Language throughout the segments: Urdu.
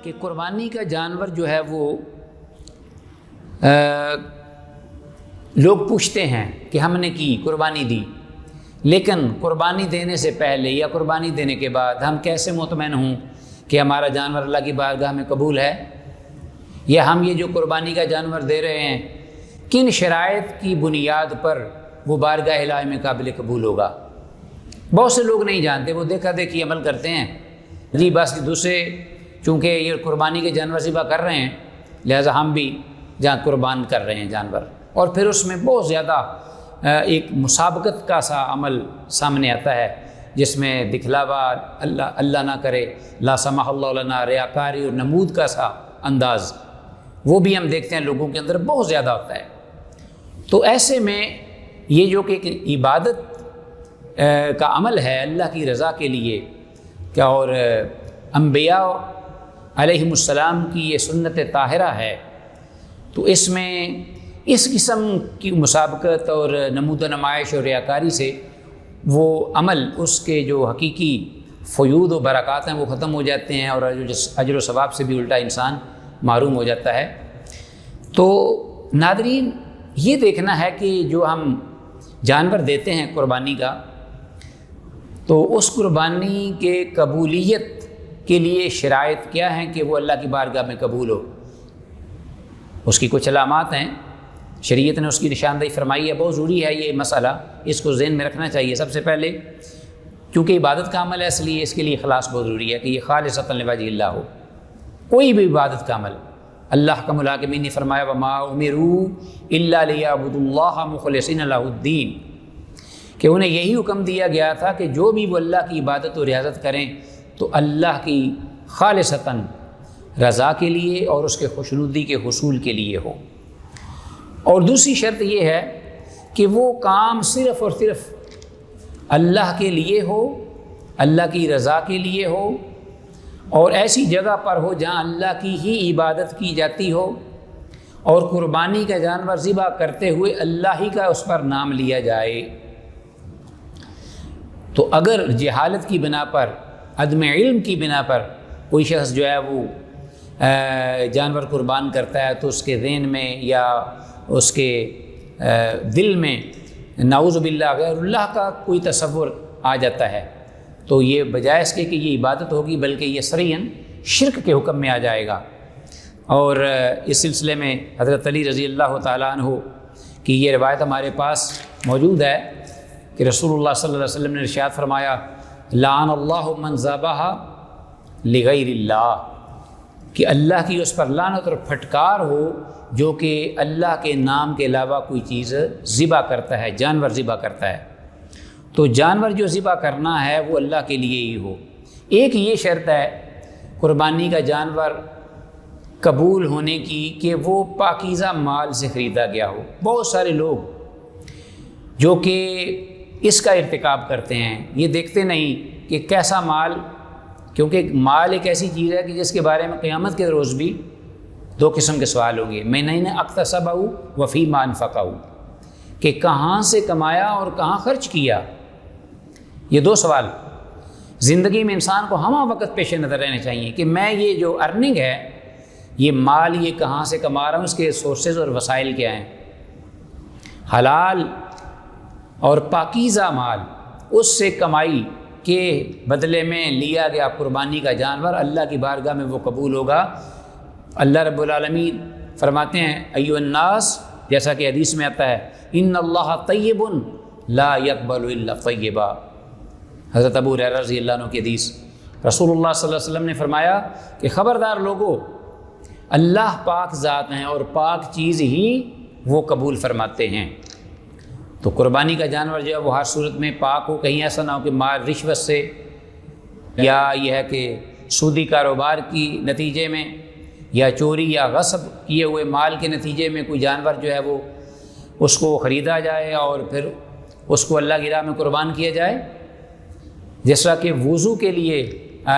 کہ قربانی کا جانور جو ہے وہ لوگ پوچھتے ہیں کہ ہم نے کی قربانی دی، لیکن قربانی دینے سے پہلے یا قربانی دینے کے بعد ہم کیسے مطمئن ہوں کہ ہمارا جانور اللہ کی بارگاہ میں قبول ہے، یا ہم یہ جو قربانی کا جانور دے رہے ہیں کن شرائط کی بنیاد پر وہ بارگاہ الہی میں قابل قبول ہوگا۔ بہت سے لوگ نہیں جانتے، وہ دیکھا دیکھی عمل کرتے ہیں، جی بس دوسرے چونکہ یہ قربانی کے جانور ذبح کر رہے ہیں لہٰذا ہم بھی جہاں قربان کر رہے ہیں جانور، اور پھر اس میں بہت زیادہ ایک مسابقت کا سا عمل سامنے آتا ہے جس میں دکھلاوا، اللہ نہ کرے، لا سمح اللہ لنا، ریاکاری اور نمود کا سا انداز وہ بھی ہم دیکھتے ہیں لوگوں کے اندر بہت زیادہ ہوتا ہے۔ تو ایسے میں یہ جو کہ ایک عبادت کا عمل ہے اللہ کی رضا کے لیے کیا، اور انبیاء علیہم السلام کی یہ سنت طاہرہ ہے، تو اس میں اس قسم کی مسابقت اور نمود و نمائش اور ریاکاری سے وہ عمل، اس کے جو حقیقی فیوض و برکات ہیں وہ ختم ہو جاتے ہیں، اور اجر و ثواب سے بھی الٹا انسان محروم ہو جاتا ہے۔ تو ناظرین، یہ دیکھنا ہے کہ جو ہم جانور دیتے ہیں قربانی کا، تو اس قربانی کے قبولیت کے لیے شرائط کیا ہیں کہ وہ اللہ کی بارگاہ میں قبول ہو۔ اس کی کچھ علامات ہیں، شریعت نے اس کی نشاندہی فرمائی ہے، بہت ضروری ہے یہ مسئلہ، اس کو ذہن میں رکھنا چاہیے۔ سب سے پہلے کیونکہ عبادت کا عمل ہے، اس لیے اس کے لیے اخلاص بہت ضروری ہے کہ یہ خالصۃ لوجہ اللہ ہو۔ کوئی بھی عبادت کا عمل، اللہ کا الحاکمین نے فرمایا وما امروا الا لیعبدوا اللہ مخلصین لہ الدین، کہ انہیں یہی حکم دیا گیا تھا کہ جو بھی وہ اللہ کی عبادت و ریاضت کریں تو اللہ کی خالصتاً رضا کے لیے اور اس کے خوشنودی کے حصول کے لیے ہو۔ اور دوسری شرط یہ ہے کہ وہ کام صرف اور صرف اللہ کے لیے ہو، اللہ کی رضا کے لیے ہو، اور ایسی جگہ پر ہو جہاں اللہ کی ہی عبادت کی جاتی ہو، اور قربانی کا جانور ذبح کرتے ہوئے اللہ ہی کا اس پر نام لیا جائے۔ تو اگر جہالت کی بنا پر، عدم علم کی بنا پر کوئی شخص جو ہے وہ جانور قربان کرتا ہے، تو اس کے ذہن میں یا اس کے دل میں نعوذ باللہ غیر اللہ کا کوئی تصور آ جاتا ہے، تو یہ بجائے اس کے کہ یہ عبادت ہوگی بلکہ یہ صریحاً شرک کے حکم میں آ جائے گا۔ اور اس سلسلے میں حضرت علی رضی اللہ تعالیٰ عنہ کی یہ روایت ہمارے پاس موجود ہے کہ رسول اللہ صلی اللہ علیہ وسلم نے ارشاد فرمایا لعن اللہ من ذبح لغیر اللہ، کہ اللہ کی اس پر لعنت اور پھٹکار ہو جو کہ اللہ کے نام کے علاوہ کوئی چیز ذبح کرتا ہے، جانور ذبح کرتا ہے۔ تو جانور جو ذبح کرنا ہے وہ اللہ کے لیے ہی ہو۔ ایک یہ شرط ہے قربانی کا جانور قبول ہونے کی کہ وہ پاکیزہ مال سے خریدا گیا ہو۔ بہت سارے لوگ جو کہ اس کا ارتکاب کرتے ہیں، یہ دیکھتے نہیں کہ کیسا مال، کیونکہ مال ایک ایسی چیز ہے کہ جس کے بارے میں قیامت کے روز بھی دو قسم کے سوال ہوں گے، من این اکتسبہ وفیما انفقہ، کہ کہاں سے کمایا اور کہاں خرچ کیا۔ یہ دو سوال زندگی میں انسان کو ہمہ وقت پیش نظر رہنے چاہیے کہ میں یہ جو ارننگ ہے، یہ مال یہ کہاں سے کما رہا ہوں، اس کے سورسز اور وسائل کیا ہیں۔ حلال اور پاکیزہ مال، اس سے کمائی کے بدلے میں لیا گیا قربانی کا جانور اللہ کی بارگاہ میں وہ قبول ہوگا۔ اللہ رب العالمین فرماتے ہیں ایھا الناس، جیسا کہ حدیث میں آتا ہے ان اللہ طیب لا یقبل الا طیبا، حضرت ابو ہریرہ رضی اللہ عنہ کی حدیث۔ رسول اللہ صلی اللہ علیہ وسلم نے فرمایا کہ خبردار لوگو، اللہ پاک ذات ہیں اور پاک چیز ہی وہ قبول فرماتے ہیں۔ تو قربانی کا جانور جو ہے وہ ہر صورت میں پاک ہو، کہیں ایسا نہ ہو کہ مال رشوت سے یا یہ ہے کہ سودی کاروبار کی نتیجے میں یا چوری یا غصب کیے ہوئے مال کے نتیجے میں کوئی جانور جو ہے وہ اس کو خریدا جائے اور پھر اس کو اللہ کی راہ میں قربان کیا جائے۔ جس طرح کہ وضو کے لیے،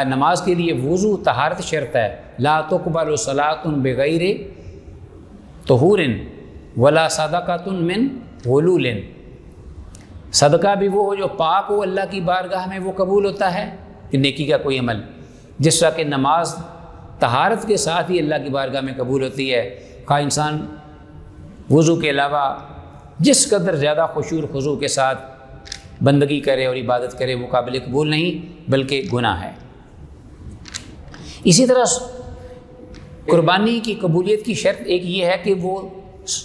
نماز کے لیے وضو طہارت شرط ہے، لا تقبل صلاۃ بغیر طہور ولا صدقۃ من غلول، صدقہ بھی وہ ہو جو پاک ہو، اللہ کی بارگاہ میں وہ قبول ہوتا ہے کہ نیکی کا کوئی عمل۔ جس طرح کہ نماز طہارت کے ساتھ ہی اللہ کی بارگاہ میں قبول ہوتی ہے۔ خواہ انسان وضو کے علاوہ جس قدر زیادہ خشوع و خضوع کے ساتھ بندگی کرے اور عبادت کرے وہ قابل قبول نہیں بلکہ گناہ ہے۔ اسی طرح قربانی کی قبولیت کی شرط ایک یہ ہے کہ وہ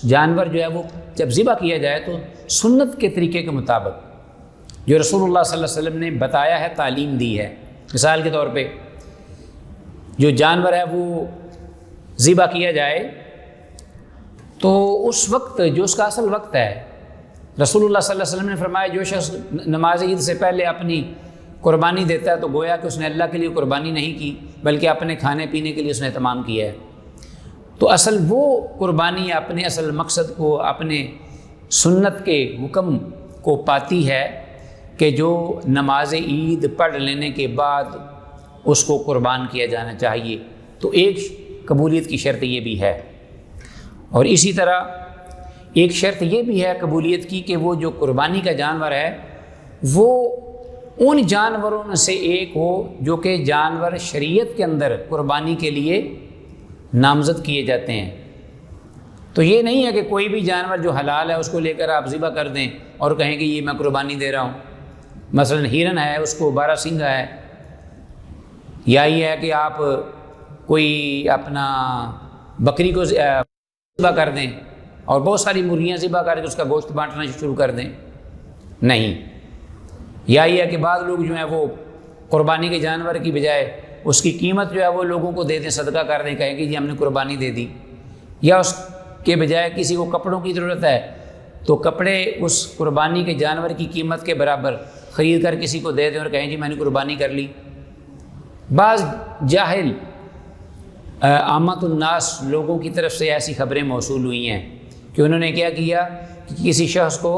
جانور جو ہے وہ جب ذبح کیا جائے تو سنت کے طریقے کے مطابق جو رسول اللہ صلی اللہ علیہ وسلم نے بتایا ہے، تعلیم دی ہے۔ مثال کے طور پہ جو جانور ہے وہ ذبح کیا جائے تو اس وقت جو اس کا اصل وقت ہے، رسول اللہ صلی اللہ علیہ وسلم نے فرمایا جو شخص نماز عید سے پہلے اپنی قربانی دیتا ہے تو گویا کہ اس نے اللہ کے لیے قربانی نہیں کی بلکہ اپنے کھانے پینے کے لیے اس نے اہتمام کیا ہے۔ تو اصل وہ قربانی اپنے اصل مقصد کو، اپنے سنت کے حکم کو پاتی ہے کہ جو نماز عید پڑھ لینے کے بعد اس کو قربان کیا جانا چاہیے۔ تو ایک قبولیت کی شرط یہ بھی ہے، اور اسی طرح ایک شرط یہ بھی ہے قبولیت کی کہ وہ جو قربانی کا جانور ہے وہ ان جانوروں سے ایک ہو جو کہ جانور شریعت کے اندر قربانی کے لیے نامزد کیے جاتے ہیں۔ تو یہ نہیں ہے کہ کوئی بھی جانور جو حلال ہے اس کو لے کر آپ ذبح کر دیں اور کہیں کہ یہ میں قربانی دے رہا ہوں۔ مثلا ہرن ہے، اس کو 12 سینگا ہے، یا یہ ہے کہ آپ کوئی اپنا بکری کو ذبح کر دیں اور بہت ساری مرغیاں ذبح کر کے اس کا گوشت بانٹنا شروع کر دیں، نہیں۔ یا یہ ہے کہ بعض لوگ جو ہیں وہ قربانی کے جانور کی بجائے اس کی قیمت جو ہے وہ لوگوں کو دے دیں، صدقہ کر دیں، کہیں کہ جی ہم نے قربانی دے دی۔ یا اس کے بجائے کسی کو کپڑوں کی ضرورت ہے تو کپڑے اس قربانی کے جانور کی قیمت کے برابر خرید کر کسی کو دے دیں اور کہیں جی میں نے قربانی کر لی۔ بعض جاہل عامت الناس لوگوں کی طرف سے ایسی خبریں موصول ہوئی ہیں کہ انہوں نے کیا کیا کہ کسی شخص کو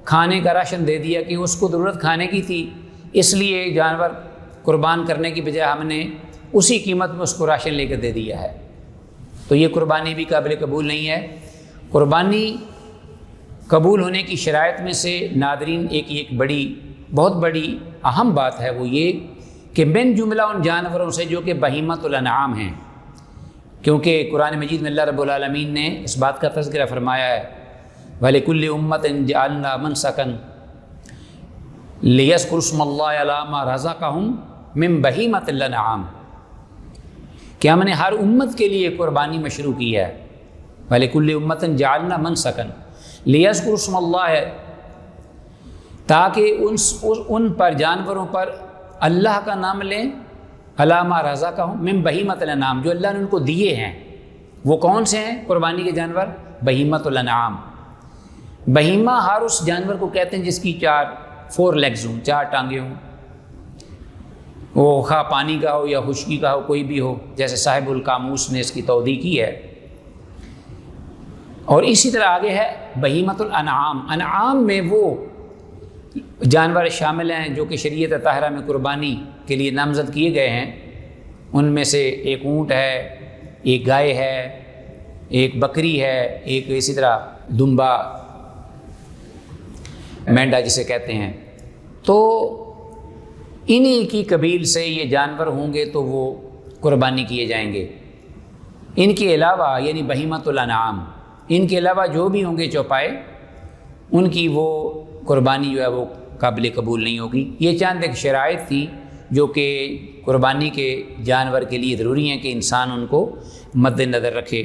کھانے کا راشن دے دیا کہ اس کو ضرورت کھانے کی تھی، اس لیے جانور قربان کرنے کی بجائے ہم نے اسی قیمت میں اس کو راشن لے کر دے دیا ہے۔ تو یہ قربانی بھی قابل قبول نہیں ہے۔ قربانی قبول ہونے کی شرائط میں سے ناظرین ایک بہت بڑی اہم بات ہے، وہ یہ کہ من جملہ ان جانوروں سے جو کہ بہیمۃ الانعام ہیں، کیونکہ قرآن مجید میں اللہ رب العالمین نے اس بات کا تذکرہ فرمایا ہے وَلِكُلِّ أُمَّةٍ جَعَلْنَا مَنْسَكًا لِيَذْكُرُوا اسْمَ اللَّهِ عَلَىٰ مَا رَزَقَهُم مِّن بَهِیمَةِ الْأَنْعَامِ، کہ ہم نے ہر امت کے لیے قربانی مشروع کی ہے۔ وَلِكُلِّ أُمَّةٍ جَعَلْنَا مَنْسَكًا لِيَذْكُرُوا اسْمَ اللَّهِ، تاکہ ان پر جانوروں پر اللہ کا نام لیں، عَلَىٰ مَا رَزَقَهُم مِّن بَهِیمَةِ الْأَنْعَامِ، جو اللہ نے ان کو دیے ہیں۔ وہ کون سے ہیں قربانی کے جانور؟ بہیمۃ الانعام۔ بہیمہ ہر اس جانور کو کہتے ہیں جس کی 4 لیگز ہوں، 4 ٹانگیں ہوں، وہ خواہ پانی کا ہو یا خشکی کا ہو، کوئی بھی ہو، جیسے صاحب القاموس نے اس کی توضیح کی ہے۔ اور اسی طرح آگے ہے بہیمۃ الانعام۔ انعام میں وہ جانور شامل ہیں جو کہ شریعت طاہرہ میں قربانی کے لیے نامزد کیے گئے ہیں۔ ان میں سے ایک اونٹ ہے، ایک گائے ہے، ایک بکری ہے، ایک اسی طرح دمبا، مینڈا جسے کہتے ہیں۔ تو انہی کی قبیل سے یہ جانور ہوں گے تو وہ قربانی کیے جائیں گے۔ ان کے علاوہ یعنی بہیمۃ الانعام، ان کے علاوہ جو بھی ہوں گے چوپائے، ان کی وہ قربانی جو ہے وہ قابل قبول نہیں ہوگی۔ یہ چند ایک شرائط تھی جو کہ قربانی کے جانور کے لیے ضروری ہیں کہ انسان ان کو مد نظر رکھے۔